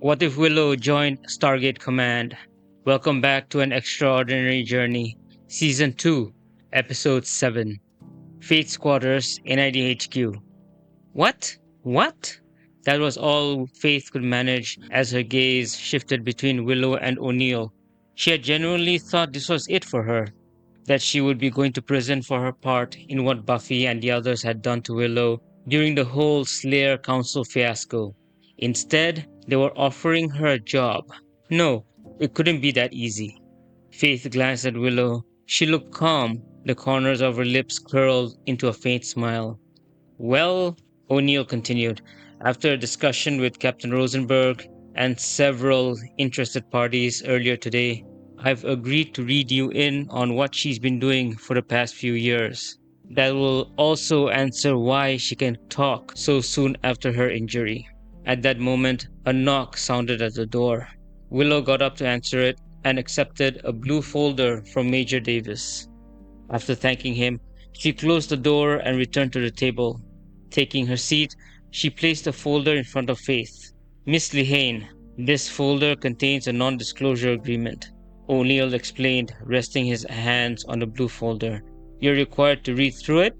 What if Willow joined Stargate Command? Welcome back to An Extraordinary Journey, Season 2, Episode 7, Fate's Quarters, NIDHQ. What? What? That was all Faith could manage as her gaze shifted between Willow and O'Neill. She had genuinely thought this was it for her, that she would be going to prison for her part in what Buffy and the others had done to Willow during the whole Slayer Council fiasco. Instead, they were offering her a job. No, it couldn't be that easy. Faith glanced at Willow. She looked calm, the corners of her lips curled into a faint smile. Well, O'Neill continued, after a discussion with Captain Rosenberg and several interested parties earlier today, I've agreed to read you in on what she's been doing for the past few years. That will also answer why she can talk so soon after her injury. At that moment, a knock sounded at the door. Willow got up to answer it and accepted a blue folder from Major Davis. After thanking him, she closed the door and returned to the table. Taking her seat, she placed the folder in front of Faith. Miss Lehane, this folder contains a non-disclosure agreement. O'Neill explained, resting his hands on the blue folder. You're required to read through it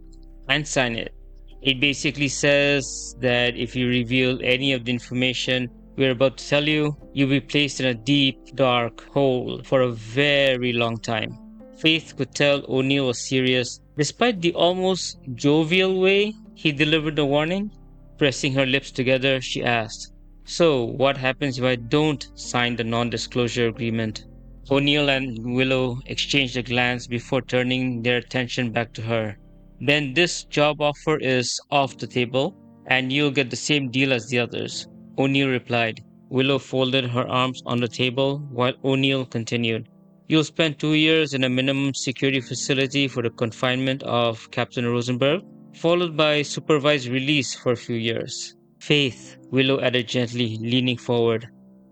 and sign it. It basically says that if you reveal any of the information we're about to tell you, you'll be placed in a deep, dark hole for a very long time. Faith could tell O'Neill was serious, despite the almost jovial way he delivered the warning. Pressing her lips together, she asked, So, what happens if I don't sign the non-disclosure agreement? O'Neill and Willow exchanged a glance before turning their attention back to her. Then this job offer is off the table, and you'll get the same deal as the others, O'Neill replied. Willow folded her arms on the table while O'Neill continued. You'll spend 2 years in a minimum security facility for the confinement of Captain Rosenberg, followed by supervised release for a few years. Faith, Willow added gently, leaning forward.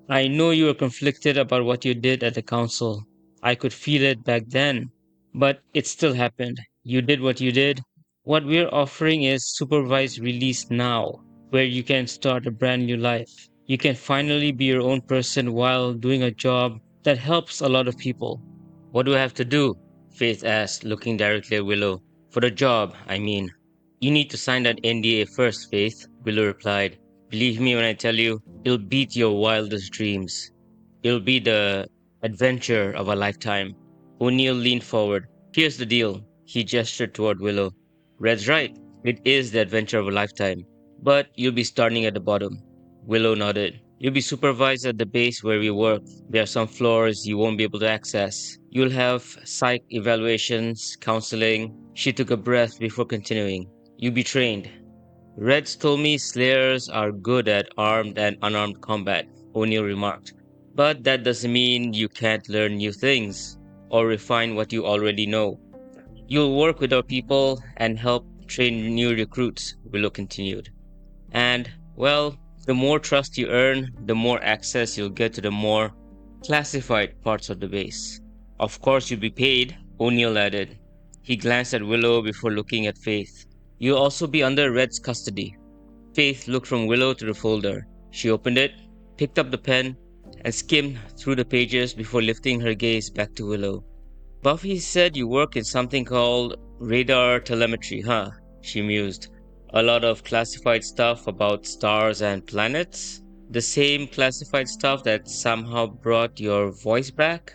I know you were conflicted about what you did at the council. I could feel it back then. But it still happened. You did what you did. What we're offering is supervised release now, where you can start a brand new life. You can finally be your own person while doing a job that helps a lot of people. What do I have to do? Faith asked, looking directly at Willow. For the job, I mean. You need to sign that NDA first, Faith, Willow replied. Believe me when I tell you, it'll beat your wildest dreams. It'll be the adventure of a lifetime. O'Neill leaned forward. Here's the deal. He gestured toward Willow. Red's right. It is the adventure of a lifetime. But you'll be starting at the bottom. Willow nodded. You'll be supervised at the base where we work. There are some floors you won't be able to access. You'll have psych evaluations, counseling. She took a breath before continuing. You'll be trained. Reds told me Slayers are good at armed and unarmed combat, O'Neill remarked. But that doesn't mean you can't learn new things or refine what you already know. You'll work with our people and help train new recruits, Willow continued. And, well, the more trust you earn, the more access you'll get to the more classified parts of the base. Of course, you'll be paid, O'Neill added. He glanced at Willow before looking at Faith. You'll also be under Red's custody. Faith looked from Willow to the folder. She opened it, picked up the pen, and skimmed through the pages before lifting her gaze back to Willow. Buffy said you work in something called radar telemetry, huh? She mused. A lot of classified stuff about stars and planets? The same classified stuff that somehow brought your voice back?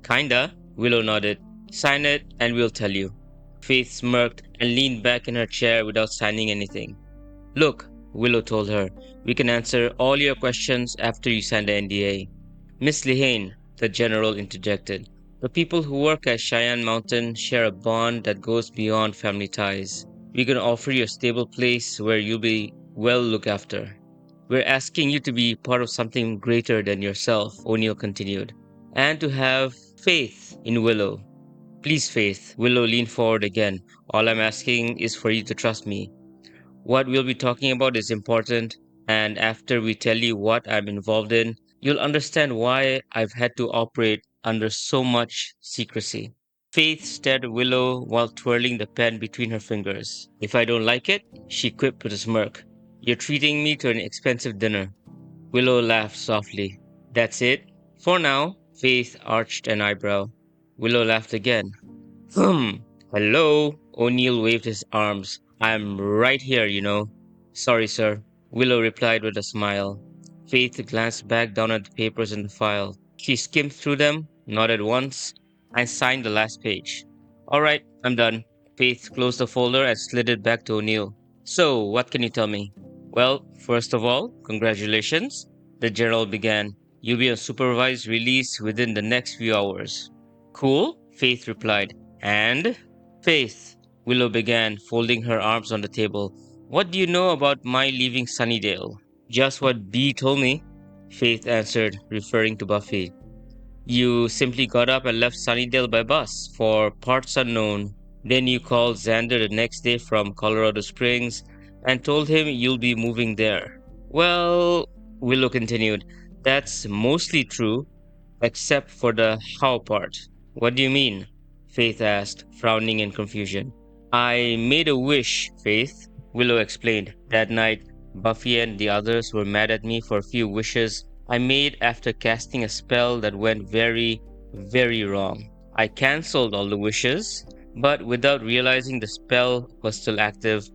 Kinda, Willow nodded. Sign it and we'll tell you. Faith smirked and leaned back in her chair without signing anything. Look, Willow told her, we can answer all your questions after you sign the NDA. Miss Lehane, the general interjected, the people who work at Cheyenne Mountain share a bond that goes beyond family ties. We're going to offer you a stable place where you'll be well looked after. We're asking you to be part of something greater than yourself, O'Neill continued, and to have faith in Willow. Please, Faith, Willow leaned forward again. All I'm asking is for you to trust me. What we'll be talking about is important, and after we tell you what I'm involved in, you'll understand why I've had to operate under so much secrecy. Faith stared at Willow while twirling the pen between her fingers. If I don't like it, she quipped with a smirk, you're treating me to an expensive dinner. Willow laughed softly. That's it? For now, Faith arched an eyebrow. Willow laughed again. Hmm. Hello. O'Neill waved his arms. I'm right here, you know. Sorry, sir. Willow replied with a smile. Faith glanced back down at the papers in the file. She skimmed through them, nodded once, and signed the last page. All right, I'm done. Faith closed the folder and slid it back to O'Neill. So, what can you tell me? Well, first of all, congratulations. The general began. You'll be on supervised release within the next few hours. Cool, Faith replied. And? Faith, Willow began, folding her arms on the table. What do you know about my leaving Sunnydale? Just what Bee told me, Faith answered, referring to Buffy. You simply got up and left Sunnydale by bus for parts unknown. Then you called Xander the next day from Colorado Springs and told him you'll be moving there. Well, Willow continued, that's mostly true, except for the how part. What do you mean? Faith asked, frowning in confusion. I made a wish, Faith, Willow explained. That night, Buffy and the others were mad at me for a few wishes I made after casting a spell that went very, very wrong. I cancelled all the wishes, but without realizing the spell was still active,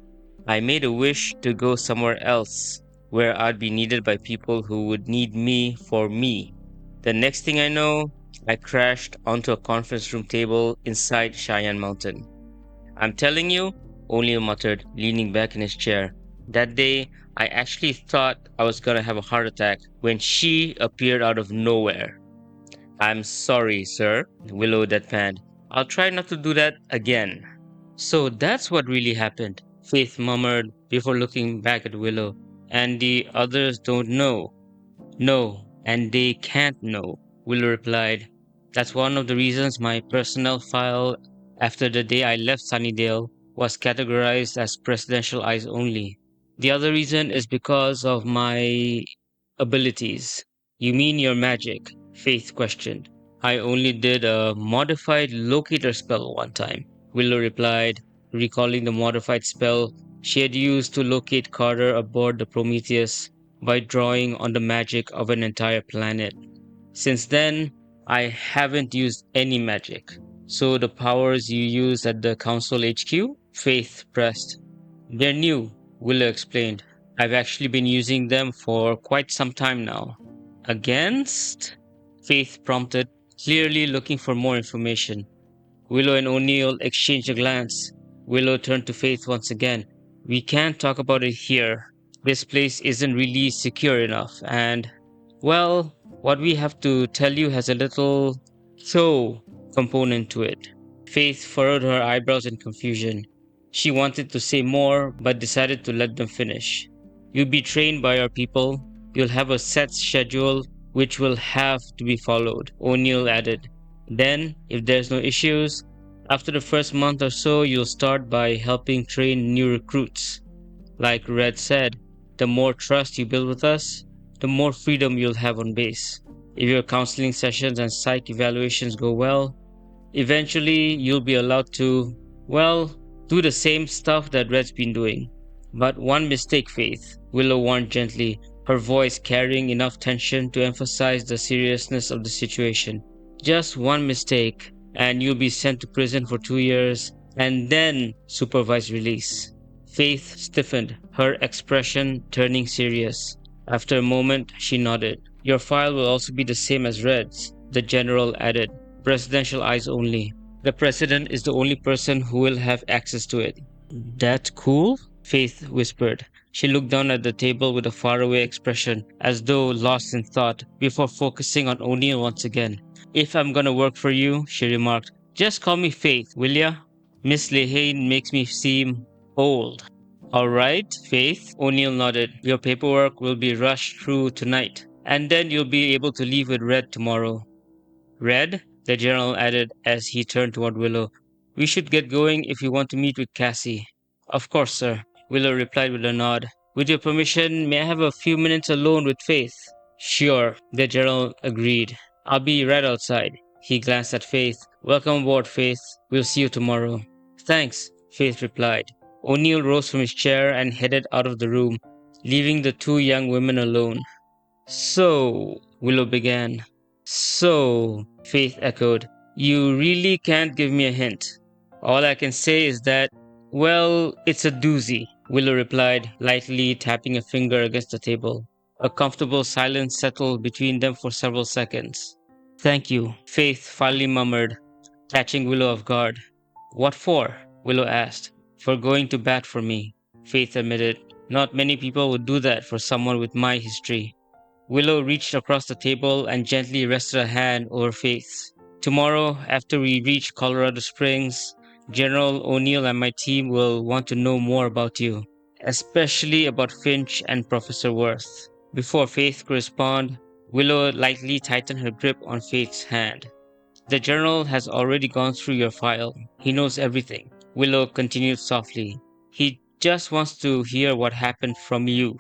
I made a wish to go somewhere else where I'd be needed by people who would need me for me. The next thing I know, I crashed onto a conference room table inside Cheyenne Mountain. I'm telling you, O'Neill muttered, leaning back in his chair. That day, I actually thought I was gonna have a heart attack when she appeared out of nowhere. I'm sorry, sir, Willow deadpanned. I'll try not to do that again. So that's what really happened, Faith murmured before looking back at Willow. And the others don't know. No, and they can't know, Willow replied. That's one of the reasons my personnel file after the day I left Sunnydale was categorized as presidential eyes only. The other reason is because of my abilities. You mean your magic? Faith questioned. I only did a modified locator spell one time, Willow replied, recalling the modified spell she had used to locate Carter aboard the Prometheus by drawing on the magic of an entire planet. Since then, I haven't used any magic. So the powers you use at the Council HQ? Faith pressed. They're new, Willow explained. I've actually been using them for quite some time now. Against? Faith prompted, clearly looking for more information. Willow and O'Neill exchanged a glance. Willow turned to Faith once again. We can't talk about it here. This place isn't really secure enough, and, well, what we have to tell you has a little so component to it. Faith furrowed her eyebrows in confusion. She wanted to say more, but decided to let them finish. You'll be trained by our people. You'll have a set schedule which will have to be followed, O'Neill added. Then, if there's no issues, after the first month or so, you'll start by helping train new recruits. Like Red said, the more trust you build with us, the more freedom you'll have on base. If your counseling sessions and psych evaluations go well, eventually you'll be allowed to, well, do the same stuff that Red's been doing. But one mistake, Faith, Willow warned gently, her voice carrying enough tension to emphasize the seriousness of the situation. Just one mistake, and you'll be sent to prison for 2 years, and then supervised release. Faith stiffened, her expression turning serious. After a moment, she nodded. Your file will also be the same as Red's, the general added. Presidential eyes only. The president is the only person who will have access to it. That cool? Faith whispered. She looked down at the table with a faraway expression, as though lost in thought, before focusing on O'Neill once again. If I'm gonna work for you, she remarked, just call me Faith, will ya? Miss Lehane makes me seem old. All right, Faith, O'Neill nodded. Your paperwork will be rushed through tonight, and then you'll be able to leave with Red tomorrow. Red, the general added as he turned toward Willow. We should get going if you want to meet with Cassie. Of course, sir, Willow replied with a nod. With your permission, may I have a few minutes alone with Faith? Sure, the general agreed. I'll be right outside. He glanced at Faith. Welcome aboard, Faith. We'll see you tomorrow. Thanks, Faith replied. O'Neill rose from his chair and headed out of the room, leaving the two young women alone. So, Willow began. So, Faith echoed, you really can't give me a hint. All I can say is that, well, it's a doozy, Willow replied, lightly tapping a finger against the table. A comfortable silence settled between them for several seconds. Thank you, Faith finally murmured, catching Willow off guard. What for? Willow asked. For going to bat for me, Faith admitted. Not many people would do that for someone with my history. Willow reached across the table and gently rested a hand over Faith's. Tomorrow, after we reach Colorado Springs, General O'Neill and my team will want to know more about you, especially about Finch and Professor Worth. Before Faith could respond, Willow lightly tightened her grip on Faith's hand. The General has already gone through your file. He knows everything. Willow continued softly. He just wants to hear what happened from you.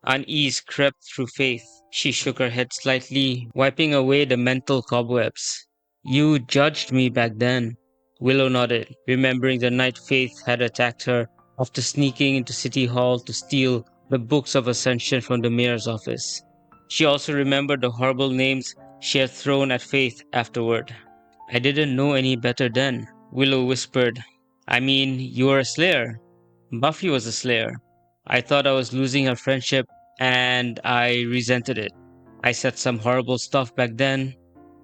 Unease crept through Faith. She shook her head slightly, wiping away the mental cobwebs. You judged me back then. Willow nodded, remembering the night Faith had attacked her after sneaking into City Hall to steal the Books of Ascension from the mayor's office. She also remembered the horrible names she had thrown at Faith afterward. I didn't know any better then, Willow whispered. I mean, you were a Slayer. Buffy was a Slayer. I thought I was losing her friendship, and I resented it. I said some horrible stuff back then.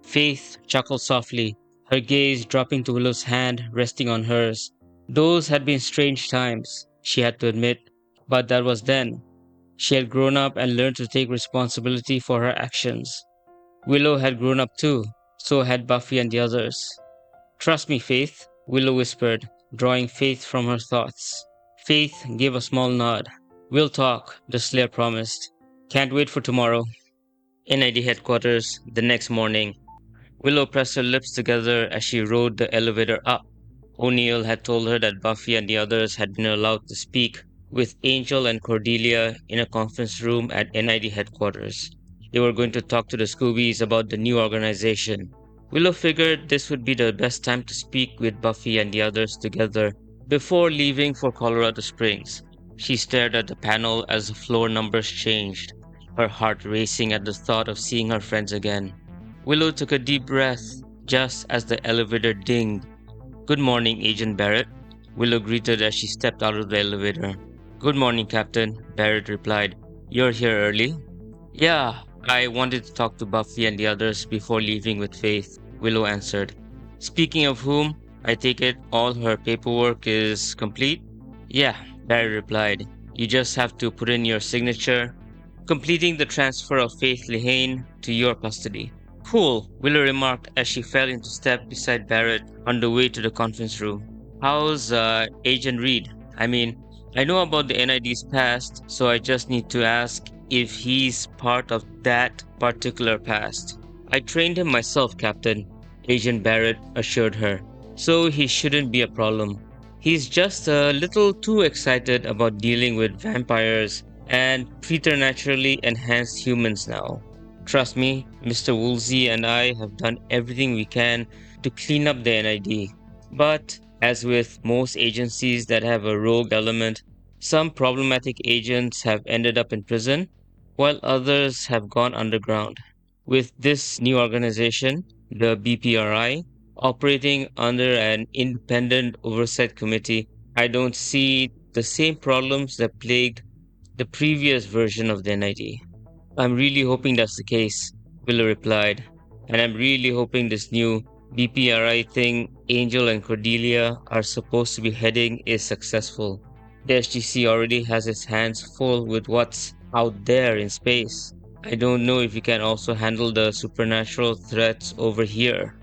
Faith chuckled softly, her gaze dropping to Willow's hand resting on hers. Those had been strange times, she had to admit, but that was then. She had grown up and learned to take responsibility for her actions. Willow had grown up too, so had Buffy and the others. Trust me, Faith, Willow whispered, drawing Faith from her thoughts. Faith gave a small nod. We'll talk, the Slayer promised. Can't wait for tomorrow. NID headquarters, the next morning. Willow pressed her lips together as she rode the elevator up. O'Neill had told her that Buffy and the others had been allowed to speak with Angel and Cordelia in a conference room at NID headquarters. They were going to talk to the Scoobies about the new organization. Willow figured this would be the best time to speak with Buffy and the others together before leaving for Colorado Springs. She stared at the panel as the floor numbers changed, her heart racing at the thought of seeing her friends again. Willow took a deep breath just as the elevator dinged. Good morning, Agent Barrett, Willow greeted as she stepped out of the elevator. Good morning, Captain, Barrett replied. You're here early? Yeah, I wanted to talk to Buffy and the others before leaving with Faith, Willow answered. Speaking of whom, I take it all her paperwork is complete? Yeah, Barrett replied. You just have to put in your signature, completing the transfer of Faith Lehane to your custody. Cool, Willow remarked as she fell into step beside Barrett on the way to the conference room. How's Agent Reed? I mean, I know about the NID's past, so I just need to ask if he's part of that particular past. I trained him myself, Captain, Agent Barrett assured her, so he shouldn't be a problem. He's just a little too excited about dealing with vampires and preternaturally enhanced humans now. Trust me, Mr. Woolsey and I have done everything we can to clean up the NID. But, as with most agencies that have a rogue element, some problematic agents have ended up in prison, while others have gone underground. With this new organization, the BPRI, operating under an independent oversight committee, I don't see the same problems that plagued the previous version of the NID. I'm really hoping that's the case, Willow replied. And I'm really hoping this new BPRI thing Angel and Cordelia are supposed to be heading is successful. The SGC already has its hands full with what's out there in space. I don't know if you can also handle the supernatural threats over here.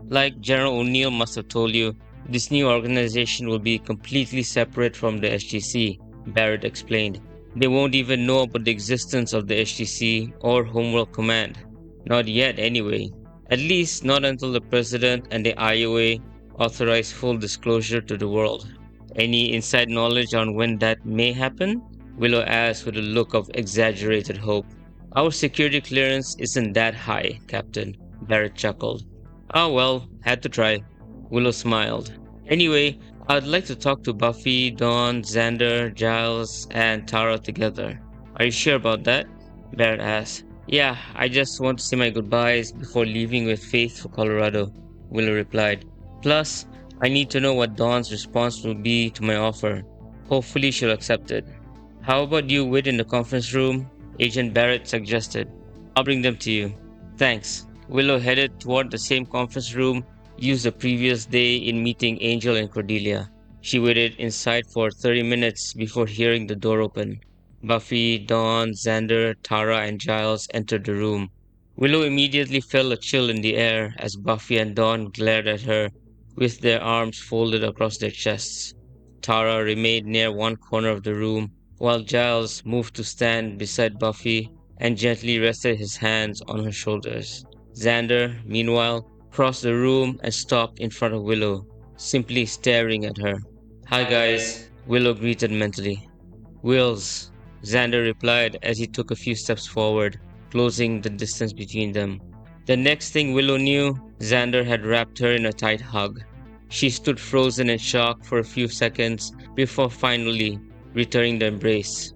Like General O'Neill must have told you, this new organization will be completely separate from the SGC, Barrett explained. They won't even know about the existence of the SGC or Homeworld Command. Not yet, anyway. At least not until the President and the IOA authorize full disclosure to the world. Any inside knowledge on when that may happen? Willow asked with a look of exaggerated hope. Our security clearance isn't that high, Captain, Barrett chuckled. Oh well, had to try. Willow smiled. Anyway, I'd like to talk to Buffy, Dawn, Xander, Giles, and Tara together. Are you sure about that? Barrett asked. Yeah, I just want to say my goodbyes before leaving with Faith for Colorado, Willow replied. Plus, I need to know what Dawn's response will be to my offer. Hopefully, she'll accept it. How about you wait in the conference room? Agent Barrett suggested. I'll bring them to you. Thanks. Willow headed toward the same conference room used the previous day in meeting Angel and Cordelia. She waited inside for 30 minutes before hearing the door open. Buffy, Dawn, Xander, Tara, and Giles entered the room. Willow immediately felt a chill in the air as Buffy and Dawn glared at her with their arms folded across their chests. Tara remained near one corner of the room, while Giles moved to stand beside Buffy and gently rested his hands on her shoulders. Xander, meanwhile, crossed the room and stopped in front of Willow, simply staring at her. Hi guys, Willow greeted mentally. Wills, Xander replied as he took a few steps forward, closing the distance between them. The next thing Willow knew, Xander had wrapped her in a tight hug. She stood frozen in shock for a few seconds before finally returning the embrace.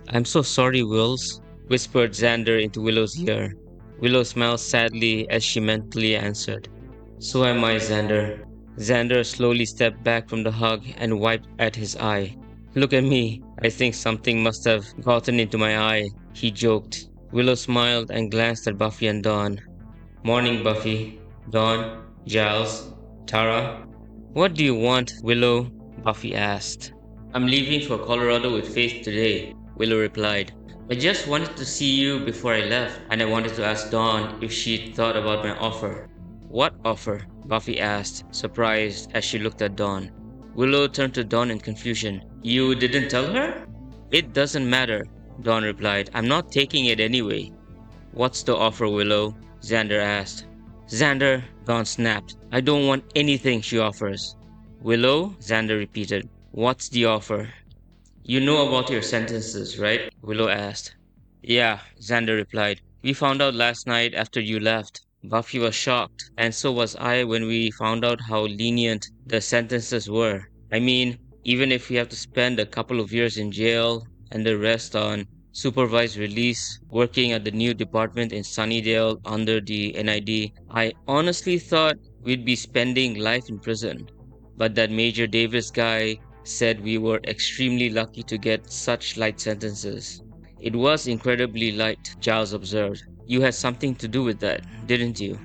I'm so sorry, Wills, whispered Xander into Willow's ear. Willow smiled sadly as she mentally answered. So am I, Xander. Xander slowly stepped back from the hug and wiped at his eye. Look at me. I think something must have gotten into my eye, he joked. Willow smiled and glanced at Buffy and Dawn. Morning, Buffy. Dawn, Giles, Tara. What do you want, Willow? Buffy asked. I'm leaving for Colorado with Faith today, Willow replied. I just wanted to see you before I left, and I wanted to ask Dawn if she'd thought about my offer. What offer? Buffy asked, surprised as she looked at Dawn. Willow turned to Dawn in confusion. You didn't tell her? It doesn't matter, Dawn replied. I'm not taking it anyway. What's the offer, Willow? Xander asked. Xander, Dawn snapped. I don't want anything she offers. Willow? Xander repeated. What's the offer? You know about your sentences, right? Willow asked. Yeah, Xander replied. We found out last night after you left. Buffy was shocked, and so was I when we found out how lenient the sentences were. I mean, even if we have to spend a couple of years in jail and the rest on supervised release, working at the new department in Sunnydale under the NID, I honestly thought we'd be spending life in prison. But that Major Davis guy said we were extremely lucky to get such light sentences. It was incredibly light, Giles observed. You had something to do with that, didn't you?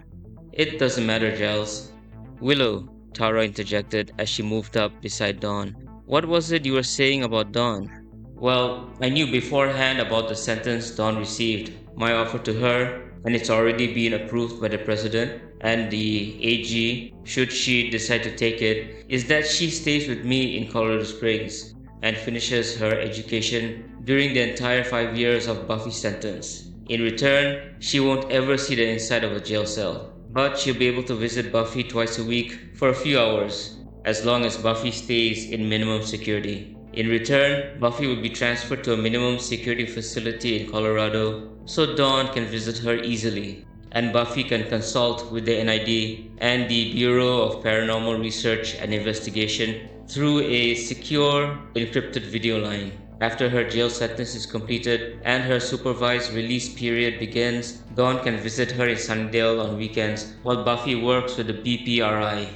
It doesn't matter, Giles. Willow, Tara interjected as she moved up beside Dawn. What was it you were saying about Dawn? Well, I knew beforehand about the sentence Dawn received. My offer to her, and it's already been approved by the president and the AG, should she decide to take it, is that she stays with me in Colorado Springs and finishes her education during the entire 5 years of Buffy's sentence. In return, she won't ever see the inside of a jail cell, but she'll be able to visit Buffy twice a week for a few hours, as long as Buffy stays in minimum security. In return, Buffy will be transferred to a minimum security facility in Colorado so Dawn can visit her easily, and Buffy can consult with the NID and the Bureau of Paranormal Research and Investigation through a secure, encrypted video line. After her jail sentence is completed and her supervised release period begins, Dawn can visit her in Sunnydale on weekends while Buffy works with the BPRI.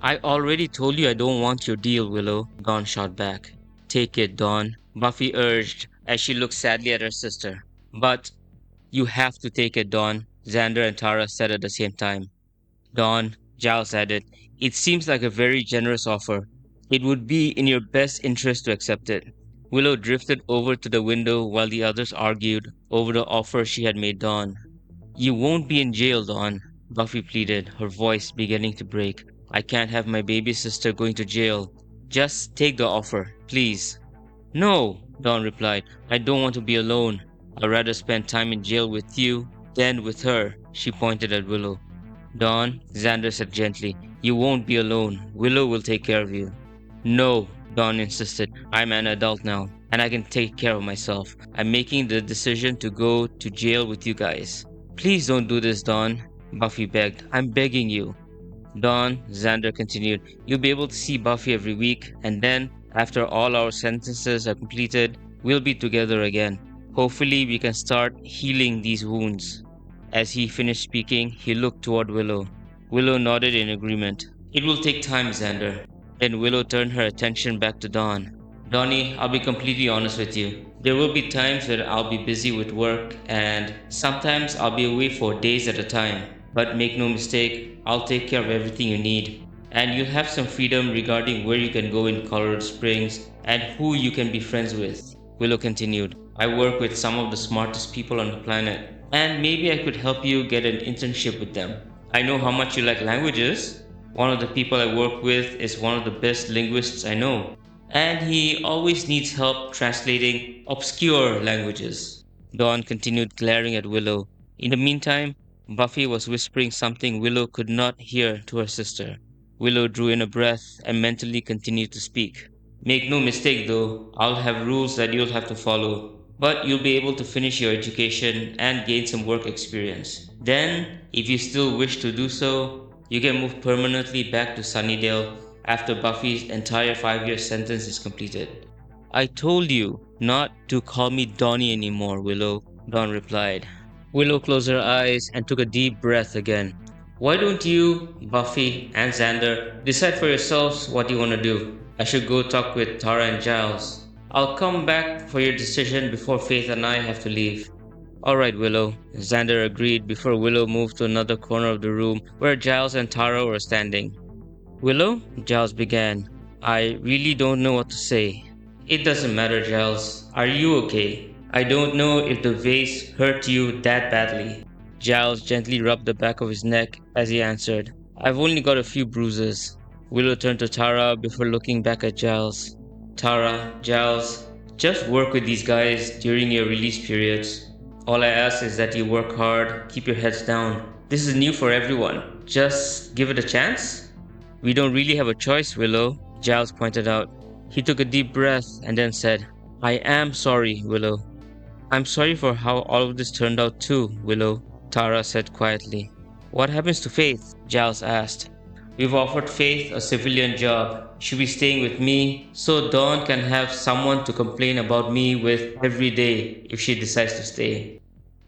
I already told you I don't want your deal, Willow, Dawn shot back. Take it, Dawn, Buffy urged as she looked sadly at her sister. But you have to take it, Dawn, Xander and Tara said at the same time. Dawn, Giles added, it seems like a very generous offer. It would be in your best interest to accept it. Willow drifted over to the window while the others argued over the offer she had made Dawn. You won't be in jail, Dawn, Buffy pleaded, her voice beginning to break. I can't have my baby sister going to jail. Just take the offer, please. No, Dawn replied. I don't want to be alone. I'd rather spend time in jail with you than with her, she pointed at Willow. Dawn, Xander said gently, you won't be alone. Willow will take care of you. No, Dawn insisted. I'm an adult now, and I can take care of myself. I'm making the decision to go to jail with you guys. Please don't do this, Dawn, Buffy begged. I'm begging you. Dawn, Xander continued, you'll be able to see Buffy every week, and then, after all our sentences are completed, we'll be together again. Hopefully, we can start healing these wounds. As he finished speaking, he looked toward Willow. Willow nodded in agreement. It will take time, Xander. Then Willow turned her attention back to Dawn. Donnie, I'll be completely honest with you. There will be times where I'll be busy with work, and sometimes I'll be away for days at a time. But make no mistake, I'll take care of everything you need. And you'll have some freedom regarding where you can go in Colorado Springs and who you can be friends with. Willow continued. I work with some of the smartest people on the planet, and maybe I could help you get an internship with them. I know how much you like languages. One of the people I work with is one of the best linguists I know, and he always needs help translating obscure languages. Dawn continued glaring at Willow. In the meantime, Buffy was whispering something Willow could not hear to her sister. Willow drew in a breath and mentally continued to speak. Make no mistake though, I'll have rules that you'll have to follow, but you'll be able to finish your education and gain some work experience. Then, if you still wish to do so, you can move permanently back to Sunnydale after Buffy's entire 5-year sentence is completed. I told you not to call me Donnie anymore, Willow, Dawn replied. Willow closed her eyes and took a deep breath again. Why don't you, Buffy, and Xander decide for yourselves what you want to do? I should go talk with Tara and Giles. I'll come back for your decision before Faith and I have to leave. Alright, Willow, Xander agreed before Willow moved to another corner of the room where Giles and Tara were standing. Willow, Giles began, I really don't know what to say. It doesn't matter, Giles. Are you okay? I don't know if the vase hurt you that badly. Giles gently rubbed the back of his neck as he answered, I've only got a few bruises. Willow turned to Tara before looking back at Giles. Tara, Giles, just work with these guys during your release periods. All I ask is that you work hard, keep your heads down. This is new for everyone. Just give it a chance? We don't really have a choice, Willow, Giles pointed out. He took a deep breath and then said, I am sorry, Willow. I'm sorry for how all of this turned out too, Willow, Tara said quietly. What happens to Faith? Giles asked. We've offered Faith a civilian job. She'll be staying with me, so Dawn can have someone to complain about me with every day if she decides to stay.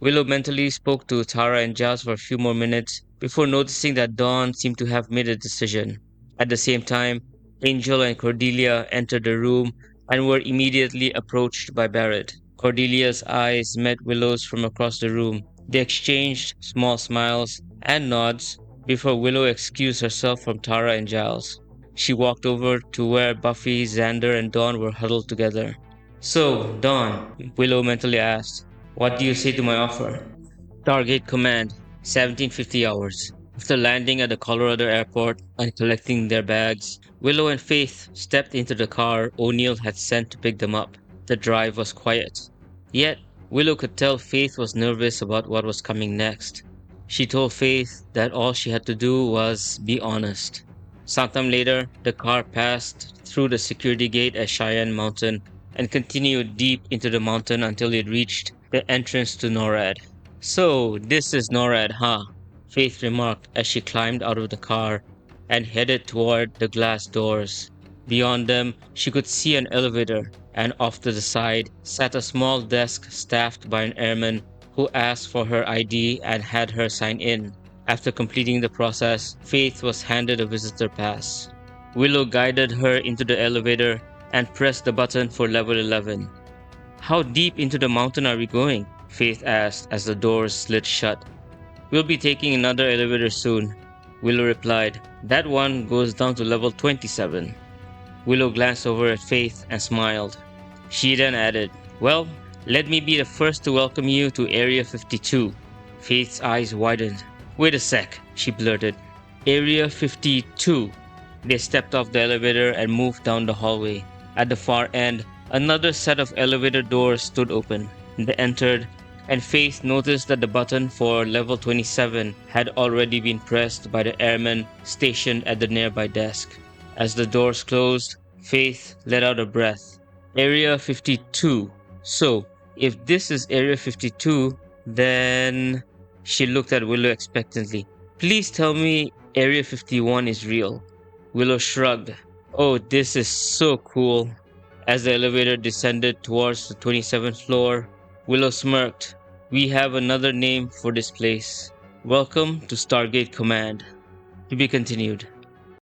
Willow mentally spoke to Tara and Giles for a few more minutes before noticing that Dawn seemed to have made a decision. At the same time, Angel and Cordelia entered the room and were immediately approached by Barrett. Cordelia's eyes met Willow's from across the room. They exchanged small smiles and nods before Willow excused herself from Tara and Giles. She walked over to where Buffy, Xander, and Dawn were huddled together. So, Dawn, Willow mentally asked, what do you say to my offer? Stargate Command, 1750 hours. After landing at the Colorado airport and collecting their bags, Willow and Faith stepped into the car O'Neill had sent to pick them up. The drive was quiet. Yet, Willow could tell Faith was nervous about what was coming next. She told Faith that all she had to do was be honest. Sometime later, the car passed through the security gate at Cheyenne Mountain and continued deep into the mountain until it reached the entrance to NORAD. So, this is NORAD, huh? Faith remarked as she climbed out of the car and headed toward the glass doors. Beyond them, she could see an elevator, and off to the side sat a small desk staffed by an airman who asked for her ID and had her sign in. After completing the process, Faith was handed a visitor pass. Willow guided her into the elevator and pressed the button for level 11. How deep into the mountain are we going? Faith asked as the doors slid shut. We'll be taking another elevator soon, Willow replied. That one goes down to level 27. Willow glanced over at Faith and smiled. She then added, well, let me be the first to welcome you to Area 52. Faith's eyes widened. Wait a sec, she blurted. Area 52. They stepped off the elevator and moved down the hallway. At the far end, another set of elevator doors stood open. They entered, and Faith noticed that the button for level 27 had already been pressed by the airman stationed at the nearby desk. As the doors closed, Faith let out a breath. Area 52. So, if this is Area 52, then... She looked at Willow expectantly. Please tell me Area 51 is real. Willow shrugged. Oh, this is so cool. As the elevator descended towards the 27th floor, Willow smirked. We have another name for this place. Welcome to Stargate Command. To be continued.